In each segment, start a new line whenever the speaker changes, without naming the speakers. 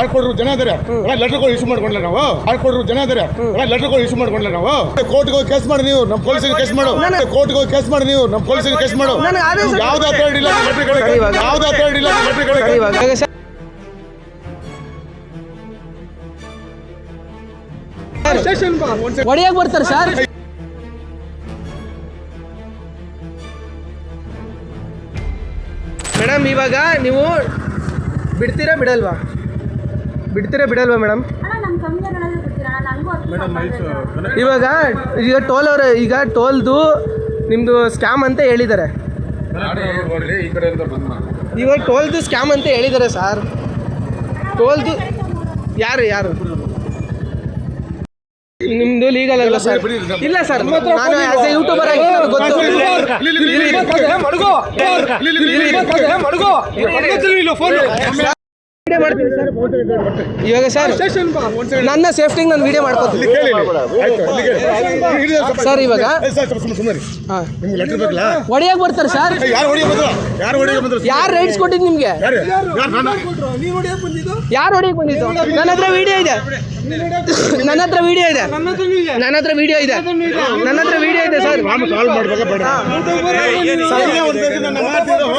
ಆಡ್ಕೊಡ್ರು ಜನ ಇದಾರೆ ಲೆಟರ್ಗಳು ಇಶ್ಯೂ ಮಾಡ್ಕೊಂಡ್ಲ ನಾವು ಆಡ್ಕೊಡ್ರು ಜನ ಇದಾರೆ ಲೆಟರ್ಗಳು ಇಶ್ಯೂ ಮಾಡ್ಕೊಂಡ್ಲ ನಾವು ಕೋರ್ಟ್ಗೆ ಕೇಸ್ ಮಾಡಿ ನೀವು ನಮ್ಮ ಪೊಲೀಸರಿಗೆ ಕೇಸ್ ಮಾಡು ಕೋರ್ಟ್ಗೆ ಕೇಸ್ ಮಾಡಿ ನೀವು ನಮ್ಮ ಪೊಲೀಸರಿಗೆ ಕೇಸ್ ಮಾಡು ಯಾವ್ದು ಅಥಾರಿಟಿ ಇಲ್ಲ ಯಾವ್ದು ಅಥಾರಿಟಿ ಇಲ್ಲ
ಹೊಡೆಯಕ್ಕೆ ಬರ್ತಾರೆ ಸರ್. ಮೇಡಮ್ ಇವಾಗ ನೀವು ಬಿಡ್ತೀರಾ ಬಿಡಲ್ವಾ ಮೇಡಮ್? ಇವಾಗ ಈಗ ಟೋಲ್ದು ನಿಮ್ಮದು ಸ್ಕ್ಯಾಮ್ ಅಂತ ಹೇಳಿದ್ದಾರೆ. ಇವಾಗ ಟೋಲ್ದು ಸ್ಕ್ಯಾಮ್ ಅಂತ ಹೇಳಿದ್ದಾರೆ ಸರ್. ಟೋಲ್ದು ಯಾರು ನಿಮ್ದು ಲೀಗಲ್ ಅಲ್ಲ ಸರ್? ಇಲ್ಲ ಸರ್, ನಾನು ಆಸ್ ಎ ಯೂಟ್ಯೂಬರ್ ಆಗಿ ಗೊತ್ತು. ಇವಾಗ ಸರ್ ನನ್ನ ಸೇಫ್ಟಿಗೆ ನಾನು ವಿಡಿಯೋ ಮಾಡ್ಕೋತೀನಿ ಸರ್. ಇವಾಗ ಹೊಡೆಯಕ್ಕೆ ಬರ್ತಾರೆ ಸರ್. ಯಾರು ರೈಟ್ಸ್ ಕೊಟ್ಟಿದ್ದು ನಿಮಗೆ? ಯಾರು ಹೊಡೆಯಕ್ಕೆ ಬಂದಿದ್ದು? ನನ್ನ ಹತ್ರ ವಿಡಿಯೋ ಇದೆ ಸರ್.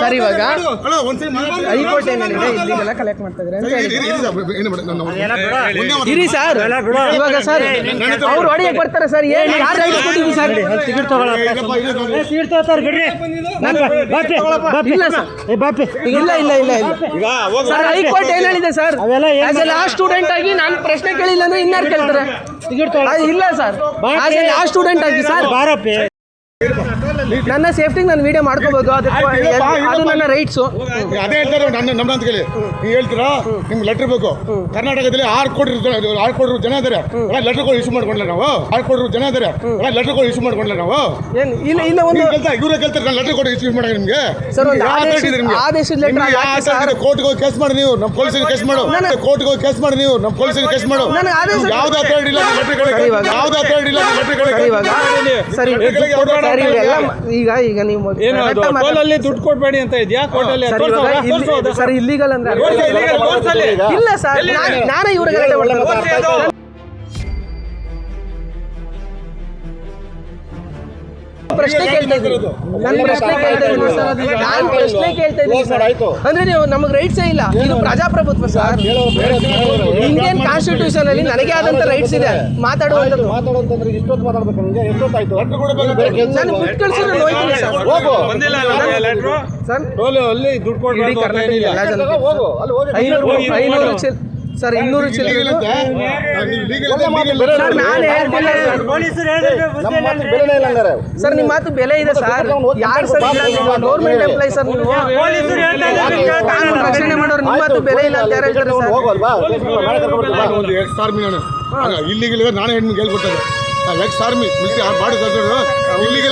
ಸರ್ ಇವಾಗ ಹೈಕೋರ್ಟ್ ಏನಿದೆ ಇಲ್ಲಿಗೆಲ್ಲ ಕಲೆಕ್ಟ್ ಮಾಡ್ತಾ ಇದ್ದಾರೆ ಇರಿ ಸರ್. ಇವಾಗ ಸರ್ ಅವ್ರು ಹೊಡೆಯಕ್ಕೆ ಬರ್ತಾರೆ ಸರ್. ಏನು ಯಾರು ರೈಟ್ಸ್ ಕೊಟ್ಟಿದ್ದೀವಿ ಸರ್? ಇಲ್ಲ ಸರ್. ಹೈಕೋರ್ಟ್ ಏನ್ ಹೇಳಿದೆ sir? As A last student ಆಗಿ ನಾನು ಪ್ರಶ್ನೆ ಕೇಳಿಲ್ಲ ಅಂದ್ರೆ ಇನ್ಯಾರು ಕೇಳ್ತಾರೆ? ಇಲ್ಲ sir, as A last student ಆಗಿ ಸರ್ ನನ್ನ ಸೇಫ್ಟಿಗೆ ನಾನು ವಿಡಿಯೋ ಮಾಡ್ಕೋಬಹುದು. ಅದು ನನ್ನ ರೈಟ್ಸು.
ಅದೇ ಹೇಳ್ತಾರೆ ನಮ್ಮ ಅಂತ ಕೇಳಿ ನೀವು ಹೇಳ್ತೀರಾ ನಿಮ್ಗೆ ಲೆಟರ್ ಬೇಕು. ಕರ್ನಾಟಕದಲ್ಲಿ ಆಡ್ಕೊಡ್ರು ಜನ ಇದಾರೆ ಲೆಟರ್ಗಳು ಇಶ್ಯೂ ಮಾಡ್ಕೊಂಡ್ಲ ನಾವು ಲೆಟರ್ಗಳು ಇಶ್ಯೂ ಮಾಡ್ಕೊಂಡ್ಲ ನಾವು
ಇಲ್ಲ ಒಂದು
ಇವರೇ ಕೇಳ್ತಾರೆ ನಾನು ಲೆಟರ್ ಕೊಟ್ಟು ಇಶ್ಯೂ ಮಾಡಿ ನಿಮಗೆ
ಸರ್. ಆದೇಶದ ಲೆಟರ್
ಕೋರ್ಟ್ಗೆ ಕೇಸ್ ಮಾಡಿ ನೀವು ನಮ್ಮ ಪೊಲೀಸರಿಗೆ ಕೇಸ್ ಮಾಡು ಕೋರ್ಟ್ಗೆ ಕೇಸ್ ಮಾಡಿ ನೀವು ನಮ್ಮ ಪೊಲೀಸರಿಗೆ ಕೇಸ್ ಮಾಡು ಯಾವ್ದು ಅಥಾರಿಟಿ ಇಲ್ಲ ಯಾವ್ದು ಅಥಾರಿಟಿ ಇಲ್ಲ
ಸರಿ. ಈಗ ನೀವು
ದುಡ್ಡು ಕೊಡ್ಬೇಡಿ ಅಂತ ಇದೆಯಾ ಕೋರ್ಟಲ್ಲಿ?
ಸರ್ ಇಲ್ಲಿಗಲ್ ಅಂದ್ರೆ ಇಲ್ಲ ಸರ್. ನಾನೇ ಇವ್ರಿಗೆ ಪ್ರಶ್ನೆ ಕೇಳ್ತಾ ಇದ್ದೀನಿ ಸರ್. ಅಂದ್ರೆ ನೀವು ನಮಗೆ ರೈಟ್ಸೇ ಇಲ್ಲ. ಇದು ಪ್ರಜಾಪ್ರಭುತ್ವ ಸರ್. ಇಂಡಿಯನ್ ಕಾನ್ಸ್ಟಿಟ್ಯೂಷನ್ ಅಲ್ಲಿ ನನಗೆ ಆದಂತ ರೈಟ್ಸ್ ಇದೆ ಮಾತಾಡುವಂಥದ್ದು. ನಾನು ಬಿಟ್ಟು ಕಳಿಸಿದ್ರೆ ನೋಯ್ತೀನಿ ಸರ್. ಇಡೀ ಕರ್ನಾಟಕ ಎಲ್ಲ ಜನಕ್ಕೆ 500 ಸರ್ 200 ಚಿಲ್ಲರೆ ಸರ್. ನಿಮ್ಮ ಮಾತು ಬೆಲೆ ಇದೆ ಸರ್. ಯಾರು ಸರ್ ಗೌರ್ಮೆಂಟ್ ಎಂಪ್ಲಾಯ್ ಸರ್. ನೀವು ಕಾನೂನು ರಕ್ಷಣೆ ಮಾಡೋರು ನಿಮ್ಮ ಮಾತು ಬೆಲೆ ಇಲ್ಲ ಅಂತ ಯಾರು ಹೇಳ್ತಾರೆ ಸರ್?
ಇಲ್ಲಿಗೆ ನಾನೇ ಹೆಣ್ಣಿಗೆ ಹೇಳ್ಕೊಟ್ಟೆ ಎಕ್ಸ್ ಆರ್ಮಿ ಮಿಲಿಟರಿ ಬಾಡಿ ಇಲ್ಲಿಗೆ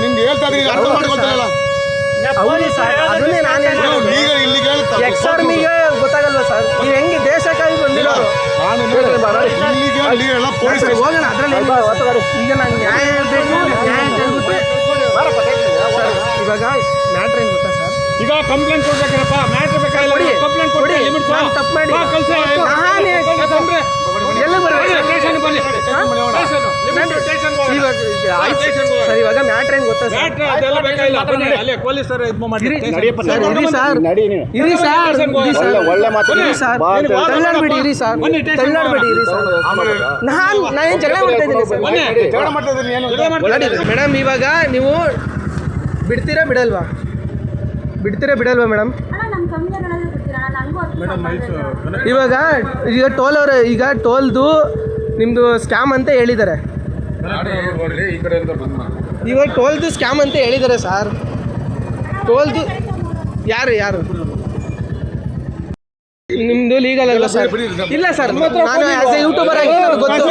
ನಿಮ್ಗೆ ಹೇಳ್ತಾ ಇದ್ದೀನಿ ಅರ್ಥ ಮಾಡ್ಕೊತಾರಲ್ಲ.
ಹೌದು ಸರ್, ಅದನ್ನೇ ನಾನು ಎಕ್ಸ್ ಆರ್ಮಿಗೆ ಗೊತ್ತಾಗಲ್ವಾ ಸರ್? ನೀವು ಹೆಂಗೆ ದೇಶಕ್ಕಾಗಿ ಬಂದಿರೋರು? ಹೋಗೋಣ ಅದರಲ್ಲಿ. ಈಗ ನಾನು ನ್ಯಾಯ ಬೇಕು ನ್ಯಾಯ ಹೇಳ್ಬಿಟ್ಟು ಇವಾಗ ಮ್ಯಾಟ್ರ್ ಏನು ಗೊತ್ತಾ ಸರ್?
ಈಗ ಕಂಪ್ಲೇಂಟ್ ಕೊಡ್ಬೇಕಪ್ಪ. ಮ್ಯಾಟ್ರ್ ಬೇಕಾಗಿಲ್ಲ, ಕಂಪ್ಲೇಂಟ್ ಕೊಡಿ.
ತಪ್ಪು ಮಾಡಿ ಎಲ್ಲ ಸರ್. ಇವಾಗ ಮ್ಯಾಟ್ರ್ ಏನು ಗೊತ್ತಾ ಸರ್? ನಾನು ಜಗಳ ಮಾಡ್ತಾ ಇದ್ದೀನಿ ಮೇಡಮ್. ಇವಾಗ ನೀವು ಬಿಡ್ತೀರಾ ಬಿಡಲ್ವಾ ಮೇಡಮ್? ಇವಾಗ ಟೋಲ್ದು ನಿಮ್ಮದು ಸ್ಕ್ಯಾಮ್ ಅಂತ ಹೇಳಿದ್ದಾರೆ. ಇವಾಗ ಟೋಲ್ದು ಸ್ಕ್ಯಾಮ್ ಅಂತ ಹೇಳಿದ್ದಾರೆ ಸರ್. ಟೋಲ್ದು ಯಾರು ನಿಮ್ದು ಲೀಗಲ್ ಅಲ್ಲ ಸರ್? ಇಲ್ಲ ಸರ್, ನಾನು ಆಸ್ ಎ ಯೂಟ್ಯೂಬರ್ ಆಗಿ ಗೊತ್ತು.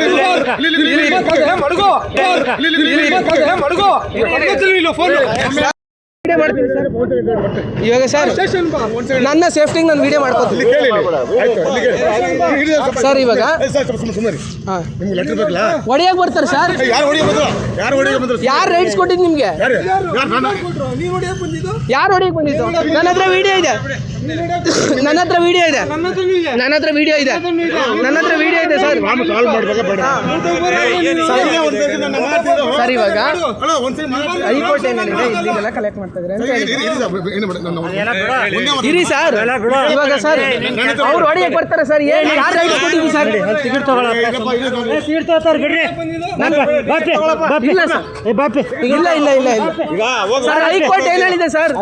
ವಿಡಿಯೋ ಮಾಡ್ತೀನಿ ಸರ್ ಇವಾಗ ಸರ್ ನನ್ನ ಸೇಫ್ಟಿಗೆ ನಾನು ವಿಡಿಯೋ ಮಾಡ್ಕೊತೀನಿ ಸರ್ ಇವಾಗ ಹಾಂ
ನಿಮ್ಗೆ ಲೆಟರ್ ಬೇಕಲ್ಲ
ಹೊಡಿಯಕ್ಕೆ ಬರ್ತಾರೆ ಸರ್ ಯಾರು ರೈಟ್ಸ್ ಕೊಟ್ಟಿದ್ದು ನಿಮಗೆ ಯಾರು ಹೊಡಿಯಕ್ಕೆ ಬಂದಿದ್ದು ನನ್ನ ಹತ್ರ ವಿಡಿಯೋ ಇದೆ ನನ್ನ ಹತ್ರ ವಿಡಿಯೋ ಇದೆ ನನ್ನ ಹತ್ರ ವಿಡಿಯೋ ಇದೆ ನನ್ನ ಹತ್ರ ವಿಡಿಯೋ ಇದೆ ಸರ್ ಸರ್ ಇವಾಗ ಹೈಕೋರ್ಟ್ ಏನಿದೆ ಇಲ್ಲಿಗೆಲ್ಲ ಕಲೆಕ್ಟ್ ಮಾಡ್ತಾ ಇದ್ದಾರೆ ಅಂತ ಇರಿ ಸರ್ ಇವಾಗ ಸರ್ ಅವ್ರು ಹೊಡಿಯಕ್ಕೆ ಬರ್ತಾರೆ ಸರ್ ಏನು ಯಾರು ರೈಟ್ಸ್ ಕೊಟ್ಟಿದ್ದೀವಿ ಸರ್ ಇಲ್ಲ ಸರ್ ಇಲ್ಲ ಇಲ್ಲ ಇಲ್ಲ ಇಲ್ಲ ಸರ್ ಹೈಕೋರ್ಟ್ ಏನ್ ಹೇಳಿದೆ sir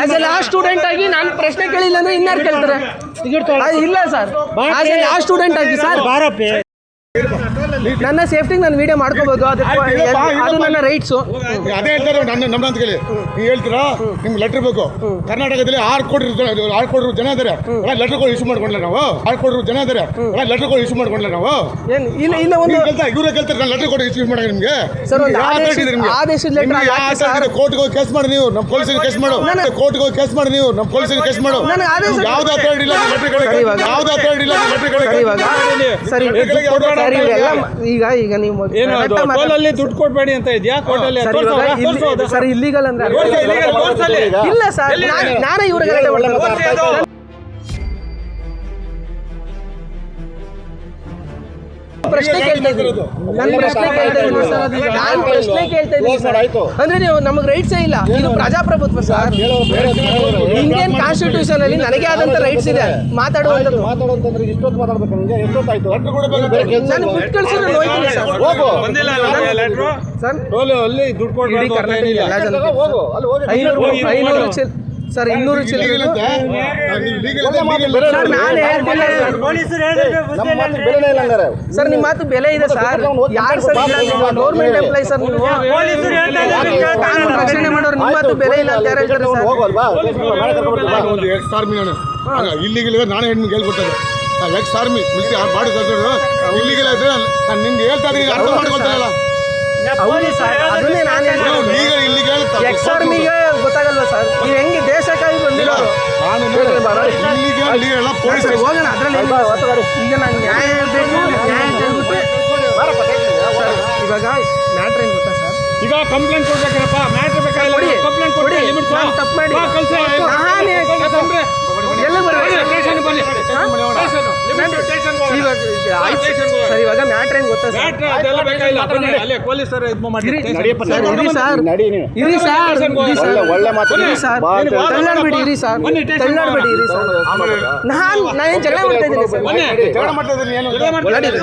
as a law student ಆಗಿ ನಾನು ಪ್ರಶ್ನೆ ಕೇಳಿಲ್ಲ ಅಂದ್ರೆ ಇನ್ಯಾರು ಕೇಳ್ತಾರೆ ಇಲ್ಲ sir as a law student ಆಗಿ ಸರ್ ನನ್ನ ಸೇಫ್ಟಿಗೆ ನಾನು ವಿಡಿಯೋ ಮಾಡ್ಕೋಬಹುದು ಅದು ನನ್ನ ರೈಟ್ಸು
ಅದೇ ಹೇಳ್ತಾರೆ ನಮ್ಮಂತ ಕೇಳಿ ನೀವು ಹೇಳ್ತೀರಾ ನಿಮ್ಗೆ ಲೆಟರ್ ಬೇಕು ಕರ್ನಾಟಕದಲ್ಲಿ 6 ಕೋಟಿ ಜನ ಇದ್ದಾರೆ ಲೆಟರ್ಗಳು ಇಶ್ಯೂ ಮಾಡ್ಕೊಂಡ್ಲ ನಾವು 6 ಕೋಟಿ ಜನ ಇದ್ದಾರೆ ಲೆಟರ್ಗಳು ಇಶ್ಯೂ ಮಾಡ್ಕೊಂಡ್ಲ ನಾವು
ಏನು ಇಲ್ಲ ಇಲ್ಲ ಒಂದು
ಇವ್ರೆ ಕೇಳ್ತಾರೆ ನಾನು ಲೆಟರ್ ಕೊಟ್ಟು ಇಶ್ಯೂ ಮಾಡಿ ನಿಮ್ಗೆ
ಸರ್ ಒಂದು ಆದೇಶದ ಲೆಟರ್
ಕೋರ್ಟ್ಗೆ ಹೋಗಿ ಕೇಸ್ ಮಾಡಿ ನೀವು ನಮ್ಮ ಪೊಲೀಸರಿಗೆ ಕೇಸ್ ಮಾಡು ಕೋರ್ಟ್ಗೆ ಹೋಗಿ ಕೇಸ್ ಮಾಡಿ ನೀವು ನಮ್ಮ ಪೊಲೀಸರಿಗೆ ಕೇಸ್ ಮಾಡು ಯಾವ್ದು ಅಥಾರಿಟಿ ಇಲ್ಲ ಯಾವ್ದು ಅಥಾರಿಟಿ ಇಲ್ಲ
ಇವಾಗ ಸರಿ ಸರಿ ಇವೆಲ್ಲ ಈಗ ನೀವು
ಏನು ಅದು ಟೋಲಲ್ಲಿ ದುಡ್ಡು ಕೊಡಬೇಡಿ ಅಂತ ಇದೆಯಾ ಕೋರ್ಟಲ್ಲಿ
ಸರ್ ಇಲ್ಲಿಗಲ್ ಅಂದ್ರೆ ಇಲ್ಲ ಸರ್ ನಾನೇ ಇವ್ರಿಗೆ ಪ್ರಶ್ನೆ ಕೇಳ್ತಾ ಇದ್ದೀನಿ ನಾನು ಪ್ರಶ್ನೆ ಕೇಳ್ತಾ ಇದ್ದೀನಿ ಸರ್ ನಾನು ಪ್ರಶ್ನೆ ಕೇಳ್ತಾ ಇದ್ದೀನಿ ಸರ್ ಅಂದ್ರೆ ನೀವು ನಮಗೆ ರೈಟ್ಸೇ ಇಲ್ಲ ಇದು ಪ್ರಜಾಪ್ರಭುತ್ವ ಸರ್ ಇಂಡಿಯನ್ ಕಾನ್ಸ್ಟಿಟ್ಯೂಷನ್ ಅಲ್ಲಿ ನನಗೆ ಆದಂತ ರೈಟ್ಸ್ ಇದೆ ಮಾತಾಡುವಂಥದ್ದು ನಾನು ಬಿಟ್ಟು ಕಳಿಸಿದ್ರೆ ನೋಯ್ತೀನಿ ಸರ್ ಸರ್
ಟೋಲಲ್ಲಿ ದುಡ್ಡು ಕೊಡಬೇಡಿ
ಕರ್ನಾಟಕ ಎಲ್ಲ ಜನಕ್ಕೆ 500 ಸರ್ 200 ಚಿಲ್ಲರೆ ಸರ್ ನಾನು ಹೇಳ್ತಿಲ್ಲ ಸರ್ ನಿಮ್ಮ ಮಾತು ಬೆಲೆ ಇದೆ ಸರ್ ಯಾರು ಸರ್ ಗೌರ್ಮೆಂಟ್ ಎಂಪ್ಲಾಯ್ ಸರ್ ನೀವು ಕಾನೂನು ರಕ್ಷಣೆ ಮಾಡೋರು ನಿಮ್ಮ ಮಾತು ಬೆಲೆ ಇಲ್ಲ ಅಂತ ಯಾರು ಹೇಳ್ತಾರೆ ಸರ್
ಇಲ್ಲಿಗಿಲ್ಲ ನಾನೇ ಹೆಣ್ಣಿಗೆ ಹೇಳ್ಕೊಟ್ಟೆ ಎಕ್ಸ್ ಆರ್ಮಿ ಮಿಲಿಟರಿ ಬಾಡಿ ಇಲ್ಲಿಗಿಲ್ಲ ಇದ್ರೆ ನಾನು ನಿಮ್ಗೆ ಹೇಳ್ತಾ ಇದ್ದೀನಿ ಅರ್ಥ ಮಾಡ್ಕೊತಾರಲ್ಲ
ಹೌದು ಸರ್ ಅದನ್ನೇ ನಾನು ಎಕ್ಸ್ ಆರ್ಮಿಗೆ ಗೊತ್ತಾಗಲ್ವಾ ಸರ್ ನೀವು ಹೆಂಗೆ ದೇಶಕ್ಕಾಗಿ ಬಂದಿರೋರು ಹೋಗೋಣ ಅದರಲ್ಲಿ ಈಗ ನಾನು ನ್ಯಾಯ ಬೇಕು ನ್ಯಾಯ ಹೇಳ್ಬಿಟ್ಟು ಇವಾಗ ಮ್ಯಾಟ್ರ್ ಏನು ಗೊತ್ತಾ ಸರ್
ಈಗ ಕಂಪ್ಲೇಂಟ್ ಕೊಡ್ಬೇಕಪ್ಪ ಮ್ಯಾಟ್ರ್ ಬೇಕಾಗಿಲ್ಲ ಕಂಪ್ಲೇಂಟ್ ಕೊಡಿ
ನಾನು ತಪ್ಪು ಮಾಡಿ ಎಲ್ಲ ಸರ್ ಇವಾಗ ಮ್ಯಾಟ್ರ್ ಏನು ಗೊತ್ತಾ ಸರ್
ಅದೆಲ್ಲ ಬೇಕಾಗಿಲ್ಲ ಬನ್ನಿ ಅಲ್ಲೇ ಪೊಲೀಸರು ಇದು ಮಾಡಿ
ಇರಿ ಸರ್ ತಳ್ಳಾಡ್ಬೇಡಿ ಇರಿ ಸರ್ ತಳ್ಳಾಡ್ಬೇಡಿ ಇರಿ ಸರ್ ನಾನು ಏನು ಜಗಳ ಮಾಡ್ತಾ ಇದ್ದೀನಿ ಸರ್